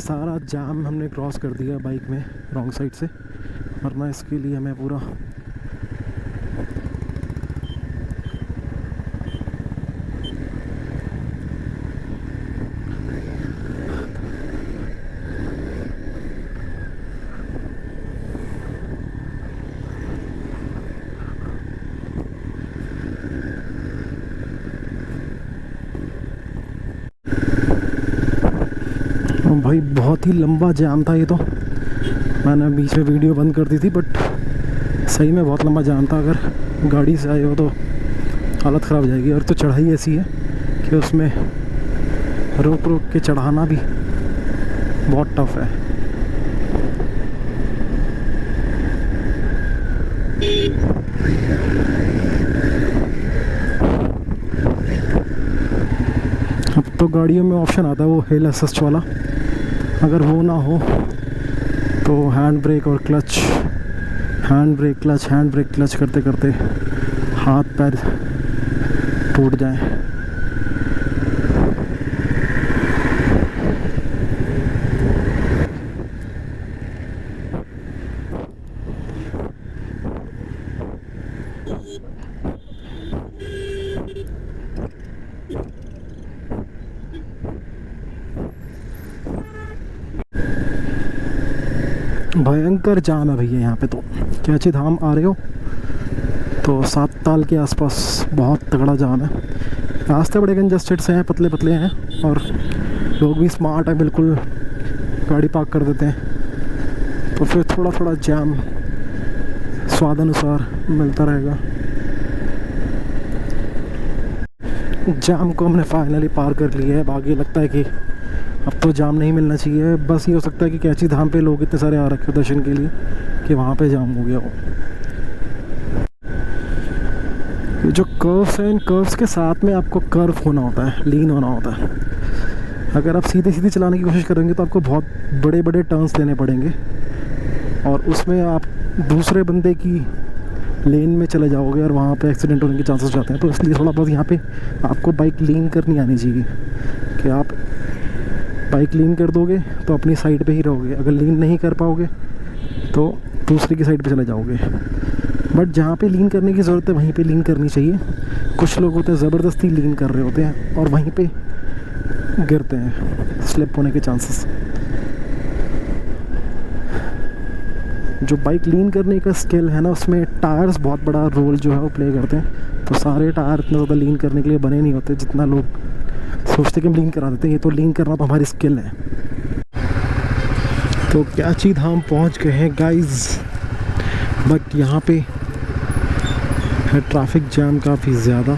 सारा जाम हमने क्रॉस कर दिया बाइक में रॉन्ग साइड से, वरना इसके लिए हमें पूरा भाई बहुत ही लंबा जाम था ये तो। मैंने बीच में वीडियो बंद कर दी थी, बट सही में बहुत लंबा जाम था। अगर गाड़ी से आए हो तो हालत ख़राब हो जाएगी। और तो चढ़ाई ऐसी है कि उसमें रोक रोक के चढ़ाना भी बहुत टफ है। अब तो गाड़ियों में ऑप्शन आता है वो हिल असिस्ट वाला, अगर वो ना हो तो हैंड ब्रेक और clutch, hand brake clutch, hand brake clutch करते करते हाथ पैर टूट जाए। भयंकर जाम है भैया यहाँ पे। तो कैची धाम आ रहे हो तो 7 ताल के आसपास बहुत तगड़ा जाम है। रास्ते बड़े कंजस्टेड से हैं, पतले पतले हैं, और लोग भी स्मार्ट हैं, बिल्कुल गाड़ी पार्क कर देते हैं। तो फिर थोड़ा थोड़ा जाम स्वादानुसार मिलता रहेगा। जाम को हमने फाइनली पार कर लिया है। आगे लगता है कि अब तो जाम नहीं मिलना चाहिए। बस ये हो सकता है कि कैची धाम पे लोग इतने सारे आ रखे हो दर्शन के लिए कि वहाँ पे जाम हो गया हो। ये जो कर्व्स हैं, इन कर्व्स के साथ में आपको कर्व होना होता है, लीन होना होता है। अगर आप सीधे सीधे चलाने की कोशिश करेंगे तो आपको बहुत बड़े बड़े टर्न्स लेने पड़ेंगे, और उसमें आप दूसरे बंदे की लेन में चले जाओगे और वहाँ पे एक्सीडेंट होने के चांसेस जाते हैं। तो इसलिए थोड़ा बहुत यहाँ पे आपको बाइक लीन करनी आनी चाहिए कि आप बाइक लीन कर दोगे तो अपनी साइड पे ही रहोगे। अगर लीन नहीं कर पाओगे तो दूसरे की साइड पे चले जाओगे। बट जहाँ पे लीन करने की ज़रूरत है वहीं पे लीन करनी चाहिए। कुछ लोग होते हैं ज़बरदस्ती लीन कर रहे होते हैं और वहीं पे गिरते हैं, स्लिप होने के चांसेस। जो बाइक लीन करने का स्किल है ना, उसमें टायर्स बहुत बड़ा रोल जो है वो प्ले करते हैं। तो सारे टायर इतना ज़्यादा लीन करने के लिए बने नहीं होते जितना लोग सोचते कि हम लीन करा देते हैं। ये तो लीन करना तो हमारी स्किल है। तो कैची धाम पहुंच गए हैं गाइस, बट यहाँ पे है ट्रैफिक जैम काफ़ी ज़्यादा।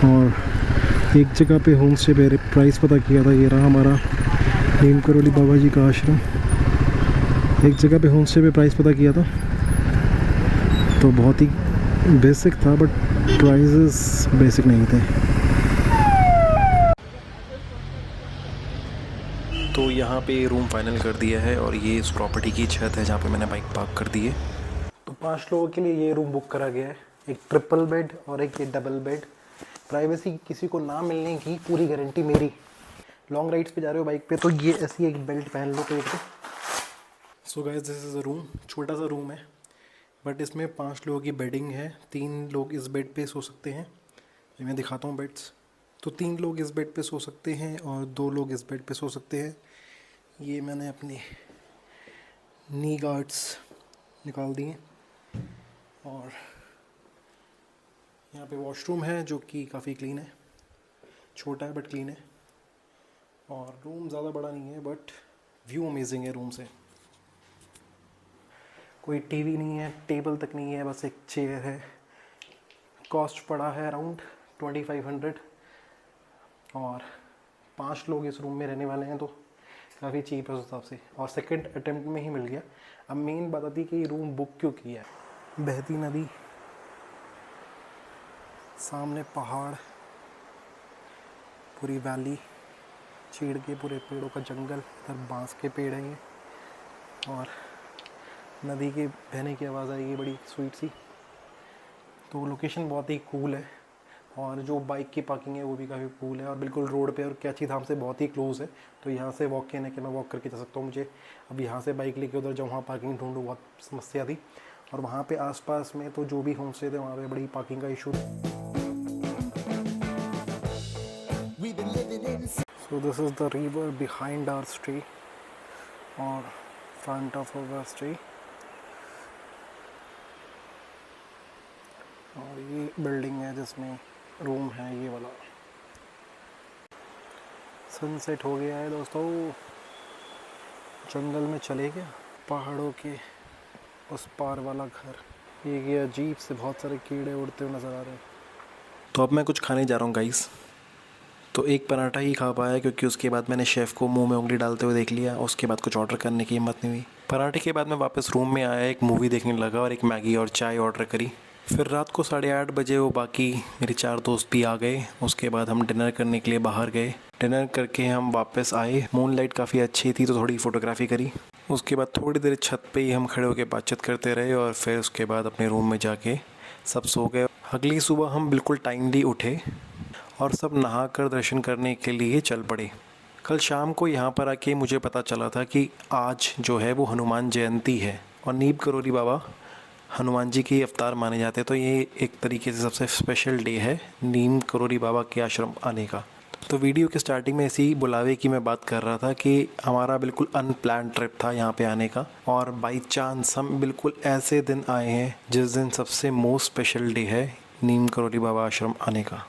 और एक जगह पे होम स्टे पे प्राइस पता किया था, ये रहा हमारा नीम करोली बाबा जी का आश्रम। एक जगह पे होम स्टे पे प्राइस पता किया था तो बहुत ही बेसिक था, बट प्राइसेस बेसिक नहीं थे। तो यहाँ पे रूम फाइनल कर दिया है, और ये इस प्रॉपर्टी की छत है जहाँ पे मैंने बाइक पार्क कर दी है। तो 5 लोगों के लिए ये रूम बुक करा गया है, एक ट्रिपल बेड और एक ये डबल बेड। प्राइवेसी किसी को ना मिलने की पूरी गारंटी मेरी। लॉन्ग राइड्स पे जा रहे हो बाइक पे तो ये ऐसी एक बेल्ट पहन लो पेट पे। So guys, this is a room. छोटा सा रूम है, बट इसमें 5 लोगों की बेडिंग है। 3 लोग इस बेड पे सो सकते हैं। मैं दिखाता हूँ बेड्स। तो 3 लोग इस बेड पे सो सकते हैं और 2 लोग इस बेड पे सो सकते हैं। ये मैंने अपने नी गार्ड्स निकाल दिए। और यहाँ पे वॉशरूम है जो कि काफ़ी क्लीन है, छोटा है बट क्लीन है। और रूम ज़्यादा बड़ा नहीं है, बट व्यू अमेजिंग है रूम से। कोई टीवी नहीं है, टेबल तक नहीं है, बस एक चेयर है। कॉस्ट पड़ा है अराउंड 2500, और 5 लोग इस रूम में रहने वाले हैं तो काफ़ी चीप है उस हिसाब से। और सेकंड अटेम्प्ट में ही मिल गया। अब मेन बात आती है कि रूम बुक क्यों किया है। बहती नदी, सामने पहाड़, पूरी वैली, चीड़ के पूरे पेड़ों का जंगल, इधर बांस के पेड़ हैं ये, और नदी के बहने की आवाज़ आएगी बड़ी स्वीट सी। तो लोकेशन बहुत ही कूल है। और जो बाइक की पार्किंग है वो भी काफ़ी कूल है और बिल्कुल रोड पे और कैची धाम से बहुत ही क्लोज़ है। तो यहाँ से वॉक कहने के मैं वॉक करके जा सकता हूँ। मुझे अब यहाँ से बाइक लेके उधर जाऊँ, वहाँ पार्किंग ढूंढूँ, बहुत समस्या थी। और वहाँ पे आसपास में तो जो भी होम स्टे थे वहाँ पे बड़ी पार्किंग का issue. We've been living in so this is the river behind our stay और फ्रंट ऑफ आवर स्टे। और ये बिल्डिंग है जिसमें रूम है, ये वाला। सनसेट हो गया है दोस्तों, जंगल में चले गया, पहाड़ों के उस पार वाला घर। ये अजीब से बहुत सारे कीड़े उड़ते हुए नज़र आ रहे हैं। तो अब मैं कुछ खाने जा रहा हूँ गाइस। तो एक पराठा ही खा पाया क्योंकि उसके बाद मैंने शेफ़ को मुंह में उंगली डालते हुए देख लिया। उसके बाद कुछ ऑर्डर करने की हिम्मत नहीं हुई। पराठे के बाद मैं वापस रूम में आया, एक मूवी देखने लगा और एक मैगी और चाय ऑर्डर करी। फिर रात को 8:30 बजे वो बाकी मेरे 4 दोस्त भी आ गए। उसके बाद हम डिनर करने के लिए बाहर गए। डिनर करके हम वापस आए। मूनलाइट काफ़ी अच्छी थी तो थोड़ी फ़ोटोग्राफी करी। उसके बाद थोड़ी देर छत पे ही हम खड़े होकर बातचीत करते रहे और फिर उसके बाद अपने रूम में जाके सब सो गए। अगली सुबह हम बिल्कुल टाइमली उठे और सब नहाकर दर्शन करने के लिए चल पड़े। कल शाम को यहाँ पर आके मुझे पता चला था कि आज जो है वो हनुमान जयंती है और नीम करोली बाबा हनुमान जी के अवतार माने जाते हैं। तो ये एक तरीके से सबसे स्पेशल डे है नीम करोली बाबा के आश्रम आने का। तो वीडियो के स्टार्टिंग में इसी बुलावे की मैं बात कर रहा था कि हमारा बिल्कुल अनप्लान ट्रिप था यहाँ पे आने का और बाई चांस हम बिल्कुल ऐसे दिन आए हैं जिस दिन सबसे मोस्ट स्पेशल डे है नीम करोली बाबा आश्रम आने का।